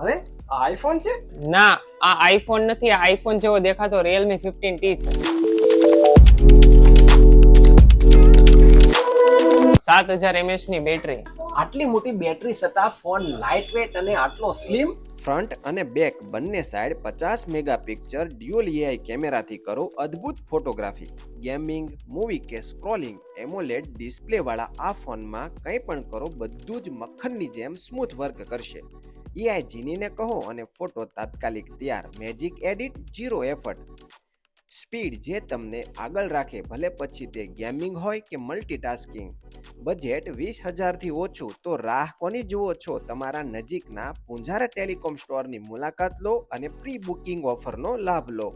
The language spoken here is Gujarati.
અરે આ આઈફોન છે? ના, આ આઈફોન નથી. આ આઈફોન જેવો દેખાતો Realme 15T છે. 7000 mAh ની બેટરી. આટલી મોટી બેટરી છતાં ફોન લાઇટ વેટ અને આટલો સ્લિમ. ફ્રન્ટ અને બેક બંને સાઈડ 50 મેગાપિક્સલ ડ્યુઅલ એઆઈ કેમેરાથી કરો અદ્ભુત ફોટોગ્રાફી. ગેમિંગ, મૂવી કે સ્ક્રોલિંગ એમોલેડ ડિસ્પ્લે વાળા આ ફોનમાં કંઈ પણ કરો બધું જ મક્ખનની જેમ સ્મૂથ વર્ક કરશે. એઆઈ જીનીને કહો અને ફોટો તાત્કાલિક તૈયાર. Magic edit, 0 effort. સ્પીડ જે તમને આગળ રાખે, ભલે પછી તે ગેમિંગ હોય કે મલ્ટીટાસ્કિંગ. બજેટ 20,000 થી ઓછું તો રાહ કોની જુઓ છો? તમારા નજીકના પૂંજારા ટેલિકોમ સ્ટોરની મુલાકાત લો અને પ્રી બુકિંગ ઓફરનો લાભ લો.